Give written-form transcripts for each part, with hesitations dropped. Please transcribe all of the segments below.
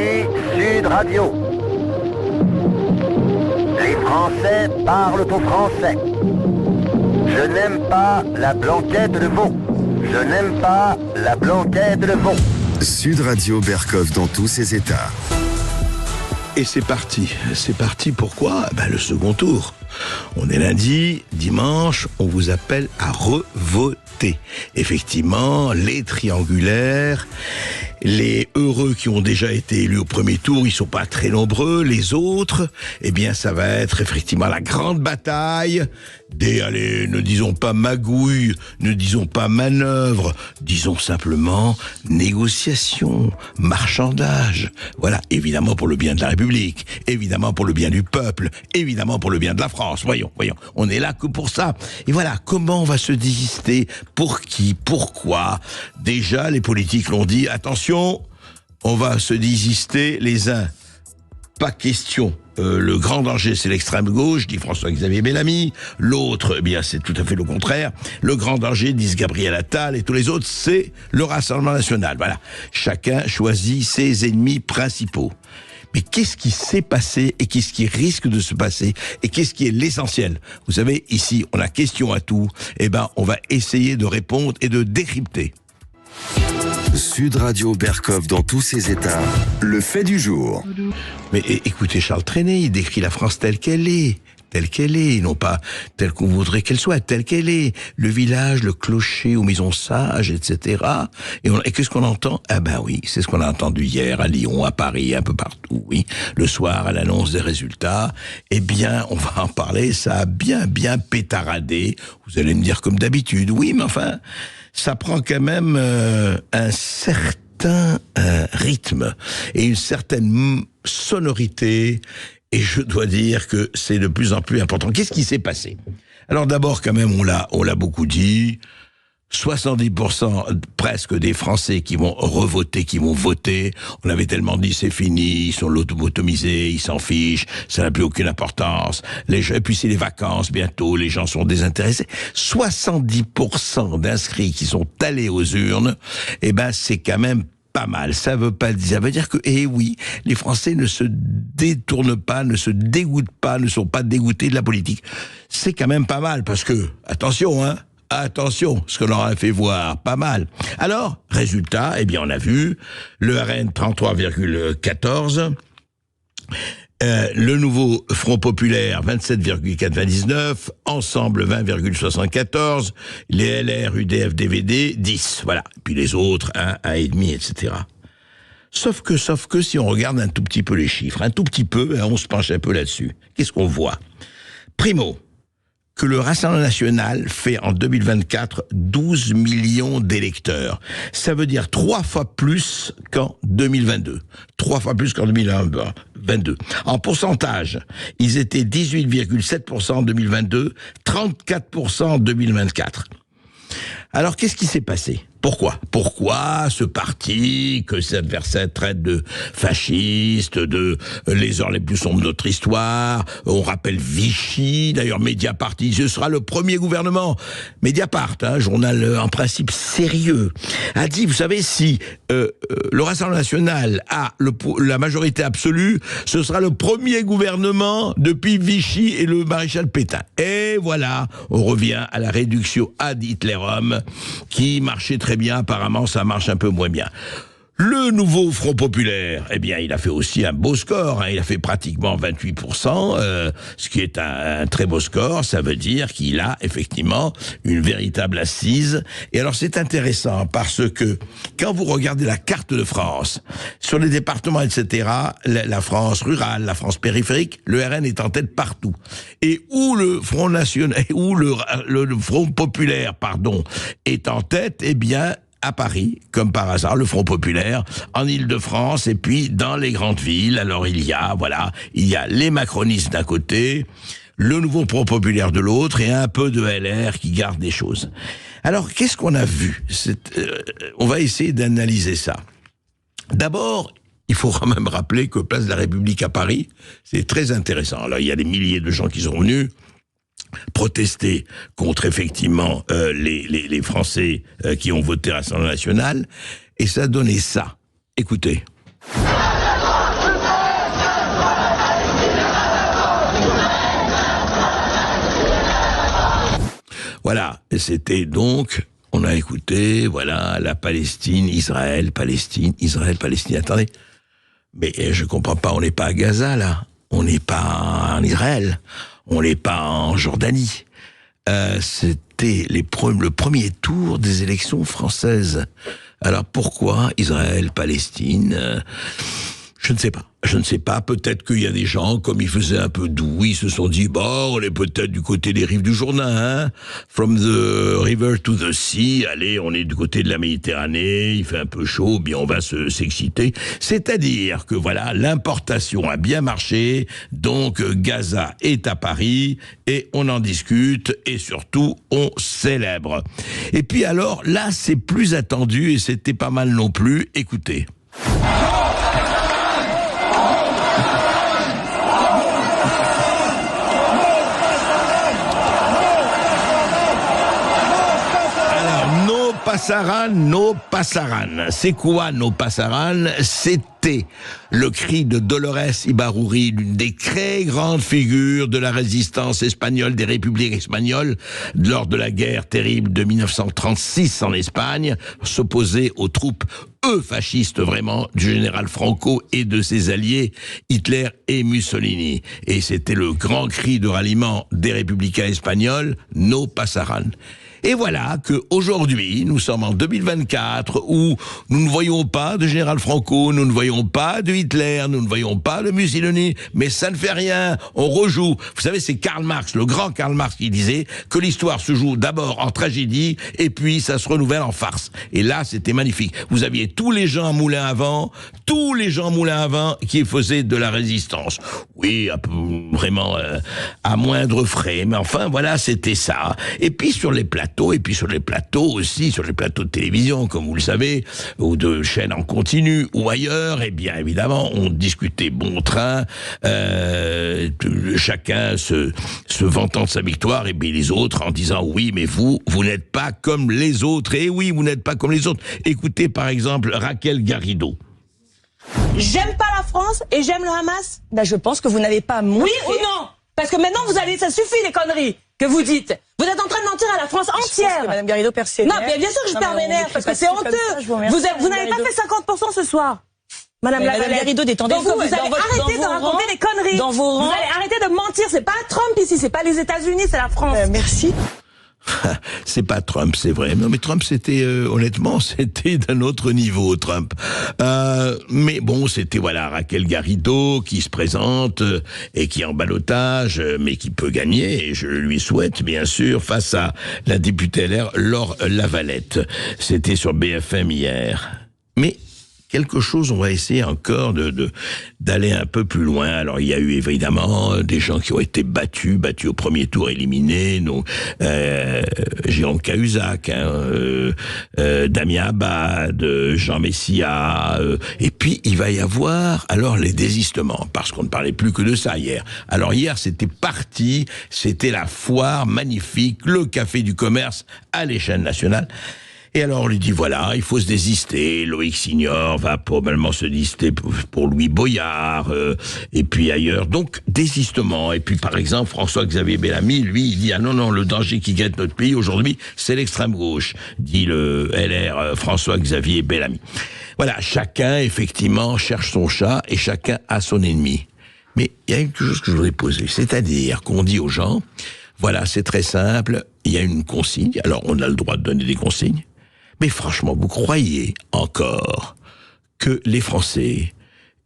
Ici Sud Radio. Les Français parlent aux Français. Je n'aime pas la blanquette de veau. Je n'aime pas la blanquette de veau. Sud Radio Berkov dans tous ses états. Et c'est parti. C'est parti pourquoi ? Le second tour. On est lundi, dimanche, on vous appelle à revoter. Effectivement, les triangulaires, les heureux qui ont déjà été élus au premier tour, ils sont pas très nombreux. Les autres, ça va être effectivement la grande bataille des, ne disons pas magouille, ne disons pas manœuvre, disons simplement négociation, marchandage. Voilà, évidemment pour le bien de la République, évidemment pour le bien du peuple, évidemment pour le bien de la France. Voyons, on est là que pour ça. Et voilà, comment on va se désister ? Pour qui ? Pourquoi ? Déjà, les politiques l'ont dit, attention, on va se désister les uns. Pas question. Le grand danger, c'est l'extrême gauche, dit François-Xavier Bellamy. L'autre, c'est tout à fait le contraire. Le grand danger, disent Gabriel Attal et tous les autres, c'est le Rassemblement national. Voilà. Chacun choisit ses ennemis principaux. Mais qu'est-ce qui s'est passé et qu'est-ce qui risque de se passer et qu'est-ce qui est l'essentiel ? Vous savez, ici, on a question à tout. On va essayer de répondre et de décrypter. Sud Radio Berkov dans tous ses états. Le fait du jour. Mais écoutez Charles Trenet, il décrit la France telle qu'elle est. Telle qu'elle est, non pas telle qu'on voudrait qu'elle soit, telle qu'elle est. Le village, le clocher aux maisons sages, etc. Et qu'est-ce qu'on entend ? Oui, c'est ce qu'on a entendu hier à Lyon, à Paris, un peu partout, oui. Le soir, à l'annonce des résultats, on va en parler, ça a bien pétaradé. Vous allez me dire comme d'habitude, oui, mais enfin, ça prend quand même un certain rythme et une certaine sonorité. Et je dois dire que c'est de plus en plus important. Qu'est-ce qui s'est passé ? Alors d'abord, quand même, on l'a beaucoup dit, 70% presque des Français qui vont revoter, qui vont voter, on avait tellement dit c'est fini, ils sont lobotomisés, ils s'en fichent, ça n'a plus aucune importance. Et puis c'est les vacances bientôt, les gens sont désintéressés. 70% d'inscrits qui sont allés aux urnes, c'est quand même pas mal. Ça veut dire que, les Français ne se détournent pas, ne se dégoûtent pas, ne sont pas dégoûtés de la politique. C'est quand même pas mal, parce que, attention, ce que l'on a fait voir, pas mal. Alors, résultat, on a vu, le RN 33,14, le nouveau Front Populaire 27,99, Ensemble 20,74, les LR, UDF, DVD 10, voilà. Puis les autres 1,5, etc. Sauf que si on regarde un tout petit peu les chiffres, un tout petit peu, on se penche un peu là-dessus. Qu'est-ce qu'on voit ? Primo, que le Rassemblement national fait en 2024 12 millions d'électeurs. Ça veut dire 3 fois plus qu'en 2022. 3 fois plus qu'en 2022. En pourcentage, ils étaient 18,7% en 2022, 34% en 2024. Alors, qu'est-ce qui s'est passé ? Pourquoi ce parti que cet adversaire traite de fasciste, de les heures les plus sombres de notre histoire, on rappelle Vichy, d'ailleurs Mediapart, ce sera le premier gouvernement. Mediapart, journal en principe sérieux, a dit, vous savez, si le Rassemblement national a la majorité absolue, ce sera le premier gouvernement depuis Vichy et le maréchal Pétain. Et voilà, on revient à la réduction ad Hitlerum qui marchait très bien, apparemment ça marche un peu moins bien. Le nouveau Front Populaire, il a fait aussi un beau score, il a fait pratiquement 28%, ce qui est un très beau score, ça veut dire qu'il a effectivement une véritable assise. Et alors c'est intéressant parce que quand vous regardez la carte de France, sur les départements, etc., la France rurale, la France périphérique, le RN est en tête partout. Et où le Front National, où le Front Populaire, est en tête, à Paris, comme par hasard, le Front Populaire, en Île-de-France, et puis dans les grandes villes. Alors il y a les macronistes d'un côté, le nouveau Front Populaire de l'autre, et un peu de LR qui garde des choses. Alors, qu'est-ce qu'on a vu ? On va essayer d'analyser ça. D'abord, il faut quand même rappeler que Place de la République à Paris, c'est très intéressant. Alors, il y a des milliers de gens qui sont venus protester contre effectivement les Français qui ont voté Rassemblement national, et ça a donné ça. Écoutez. Voilà, et c'était donc, on a écouté, voilà, la Palestine, Israël, Palestine, Israël, Palestine. Attendez, mais je comprends pas, on n'est pas à Gaza, là. On n'est pas en Israël. On n'est pas en Jordanie. C'était le premier tour des élections françaises. Alors pourquoi Israël, Palestine Je ne sais pas. Je ne sais pas, peut-être qu'il y a des gens, comme il faisait un peu doux, ils se sont dit, bon, on est peut-être du côté des rives du Jourdain, hein. From the river to the sea, allez, on est du côté de la Méditerranée, il fait un peu chaud, bien on va s'exciter. C'est-à-dire que voilà, l'importation a bien marché, donc Gaza est à Paris, et on en discute, et surtout, on célèbre. Et puis alors, là, c'est plus attendu, et c'était pas mal non plus, écoutez. No pasaran. C'est quoi no pasaran? C'était le cri de Dolores Ibarruri, l'une des très grandes figures de la résistance espagnole, des républiques espagnoles, lors de la guerre terrible de 1936 en Espagne, s'opposer aux troupes fascistes vraiment du général Franco et de ses alliés Hitler et Mussolini. Et c'était le grand cri de ralliement des républicains espagnols, no pasaran. Et voilà qu'aujourd'hui, nous sommes en 2024, où nous ne voyons pas de général Franco, nous ne voyons pas de Hitler, nous ne voyons pas de Mussolini, mais ça ne fait rien, on rejoue. Vous savez, c'est Karl Marx, le grand Karl Marx, qui disait que l'histoire se joue d'abord en tragédie, et puis ça se renouvelle en farce. Et là, c'était magnifique. Vous aviez tous les gens à Moulin à Vent, qui faisaient de la résistance. Oui, vraiment à moindre frais, mais enfin, voilà, c'était ça. Et puis sur les plateaux aussi, sur les plateaux de télévision, comme vous le savez, ou de chaînes en continu, ou ailleurs, eh bien, évidemment, on discutait bon train, chacun se vantant de sa victoire, et puis les autres en disant, oui, mais vous n'êtes pas comme les autres, et oui, vous n'êtes pas comme les autres. Écoutez, par exemple, Raquel Garrido. J'aime pas la France et j'aime le Hamas. Ben, je pense que vous n'avez pas montré. Oui ou non? Parce que maintenant, ça suffit les conneries que vous dites. Vous êtes en train de mentir à la France entière. Madame Garrido persévère. Non, bien sûr que je persévère, parce que c'est honteux. Vous n'avez pas fait 50% ce soir. Madame Garrido, détendez-vous. Donc vous allez arrêter de raconter des conneries. Dans vos rangs. Vous allez arrêter de mentir. C'est pas Trump ici, c'est pas les États-Unis, c'est la France. Merci. C'est pas Trump, c'est vrai. Non, mais Trump, c'était honnêtement, c'était d'un autre niveau, Trump. Mais bon, c'était voilà Raquel Garrido qui se présente et qui est en ballottage, mais qui peut gagner. Et je lui souhaite, bien sûr, face à la députée LR, Laure Lavalette. C'était sur BFM hier. Mais quelque chose, on va essayer encore d'aller un peu plus loin. Alors, il y a eu évidemment des gens qui ont été battus au premier tour, éliminés. Donc, Jérôme Cahuzac, Damien Abad, Jean Messia. Et puis, il va y avoir alors les désistements, parce qu'on ne parlait plus que de ça hier. Alors hier, c'était la foire magnifique, le café du commerce à l'échelle nationale. Et alors on lui dit voilà, il faut se désister, Loïc Signor va probablement se désister pour Louis Boyard, et puis ailleurs. Donc désistement. Et puis par exemple François-Xavier Bellamy, lui, il dit ah non, le danger qui guette notre pays aujourd'hui, c'est l'extrême gauche, dit le LR François-Xavier Bellamy. Voilà, chacun effectivement cherche son chat et chacun a son ennemi. Mais il y a quelque chose que je voudrais poser, c'est-à-dire qu'on dit aux gens, voilà, c'est très simple, il y a une consigne, alors on a le droit de donner des consignes. Mais franchement, vous croyez encore que les Français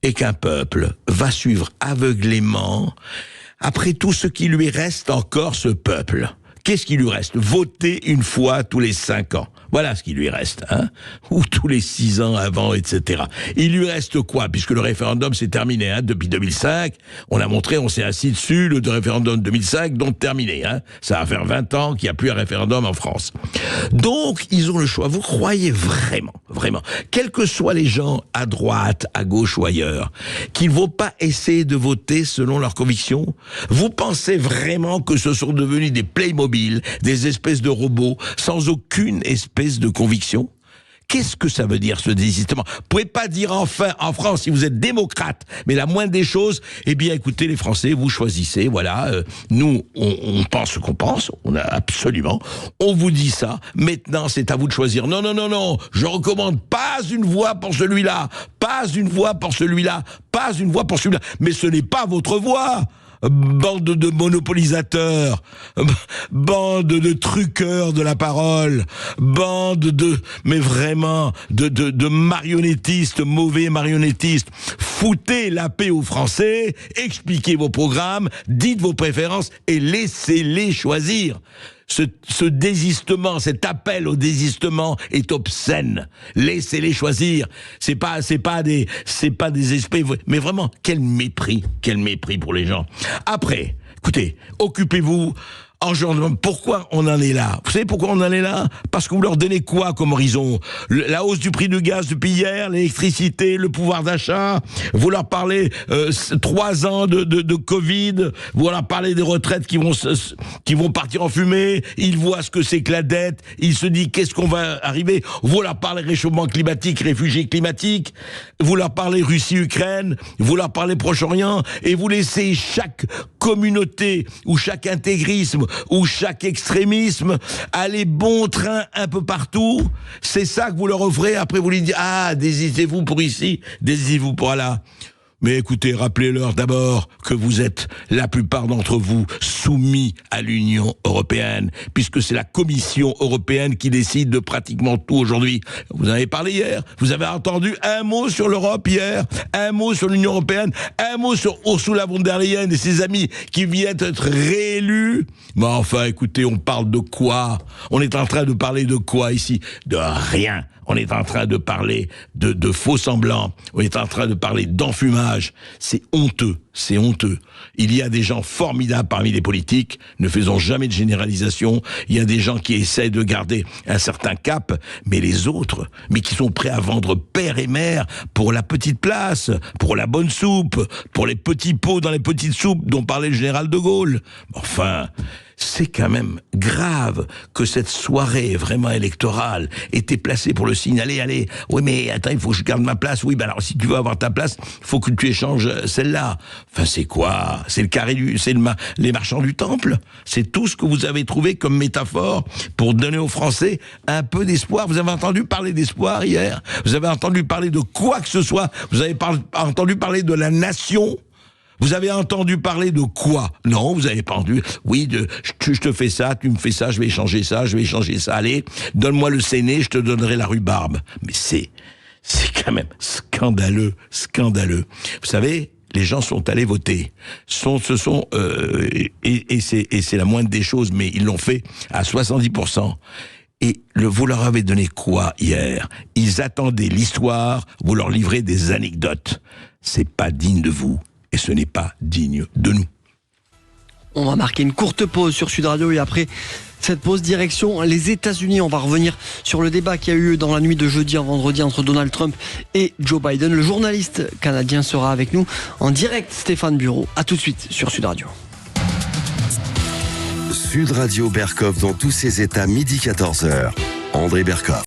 et qu'un peuple va suivre aveuglément, après tout ce qui lui reste encore, ce peuple? Qu'est-ce qui lui reste? Voter une fois tous les 5 ans. Voilà ce qui lui reste, hein, ou tous les 6 ans avant, etc. Il lui reste quoi? Puisque le référendum s'est terminé, hein, depuis 2005. On l'a montré, on s'est assis dessus, le référendum de 2005, donc terminé, hein. Ça va faire 20 ans qu'il n'y a plus un référendum en France. Donc, ils ont le choix. Vous croyez vraiment, quels que soient les gens à droite, à gauche ou ailleurs, qu'ils ne vont pas essayer de voter selon leurs convictions? Vous pensez vraiment que ce sont devenus des Playmobil, des espèces de robots, sans aucune espèce de conviction? Qu'est-ce que ça veut dire, ce désistement? Vous pouvez pas dire enfin, en France, si vous êtes démocrate, mais la moindre des choses, eh bien, écoutez, les Français, vous choisissez, voilà, nous, on pense ce qu'on pense, on a absolument, on vous dit ça, maintenant, c'est à vous de choisir. Non, non, non, non, je recommande pas une voix pour celui-là, pas une voix pour celui-là, pas une voix pour celui-là, mais ce n'est pas votre voix. Bande de monopolisateurs, bande de truqueurs de la parole, mais vraiment, de marionnettistes, mauvais marionnettistes. Foutez la paix aux Français, expliquez vos programmes, dites vos préférences et laissez-les choisir. Ce désistement, cet appel au désistement est obscène. Laissez-les choisir. C'est pas des esprits, mais vraiment, quel mépris pour les gens. Après, écoutez, occupez-vous en journée. Pourquoi on en est là? Vous savez pourquoi on en est là? Parce que vous leur donnez quoi comme horizon? La hausse du prix du gaz depuis hier, l'électricité, le pouvoir d'achat. Vous leur parlez 3 ans de Covid. Vous leur parlez des retraites qui vont partir en fumée. Ils voient ce que c'est que la dette. Ils se disent qu'est-ce qu'on va arriver. Vous leur parlez réchauffement climatique, réfugiés climatiques. Vous leur parlez Russie-Ukraine. Vous leur parlez Proche-Orient. Et vous laissez chaque communauté ou chaque intégrisme ou chaque extrémisme aller bon train un peu partout. C'est ça que vous leur offrez. Après vous lui dites désisez-vous pour ici, désisez-vous pour là. Mais écoutez, rappelez-leur d'abord que vous êtes, la plupart d'entre vous, soumis à l'Union européenne, puisque c'est la Commission européenne qui décide de pratiquement tout aujourd'hui. Vous en avez parlé hier, vous avez entendu un mot sur l'Europe hier, un mot sur l'Union européenne, un mot sur Ursula von der Leyen et ses amis qui viennent d'être réélus. Mais enfin, écoutez, on parle de quoi? On est en train de parler de quoi ici? De rien. On est en train de parler de faux semblants. On est en train de parler d'enfumage. C'est honteux. C'est honteux. Il y a des gens formidables parmi les politiques. Ne faisons jamais de généralisation. Il y a des gens qui essaient de garder un certain cap. Mais les autres, mais qui sont prêts à vendre père et mère pour la petite place, pour la bonne soupe, pour les petits pots dans les petites soupes dont parlait le général de Gaulle. Enfin, c'est quand même grave que cette soirée vraiment électorale était placée pour le signaler. Allez, oui mais attends, il faut que je garde ma place. Oui, ben alors si tu veux avoir ta place, il faut que tu échanges celle-là. Enfin, c'est quoi? C'est le carré les marchands du temple? C'est tout ce que vous avez trouvé comme métaphore pour donner aux Français un peu d'espoir? Vous avez entendu parler d'espoir hier? Vous avez entendu parler de quoi que ce soit? Vous avez entendu parler de la nation? Vous avez entendu parler de quoi? Non, vous avez pas entendu. Oui, je te fais ça, tu me fais ça, je vais échanger ça, allez, donne-moi le Séné, je te donnerai la rhubarbe. Mais c'est quand même scandaleux. Vous savez, les gens sont allés voter. Et c'est la moindre des choses, mais ils l'ont fait à 70%. Et vous leur avez donné quoi hier? Ils attendaient l'histoire, vous leur livrez des anecdotes. C'est pas digne de vous. Et ce n'est pas digne de nous. On va marquer une courte pause sur Sud Radio et après cette pause, direction les États-Unis. On va revenir sur le débat qui a eu lieu dans la nuit de jeudi à vendredi entre Donald Trump et Joe Biden. Le journaliste canadien sera avec nous en direct, Stéphane Bureau. À tout de suite sur Sud Radio. Sud Radio Berkov dans tous ses états, midi 14h. André Berkov.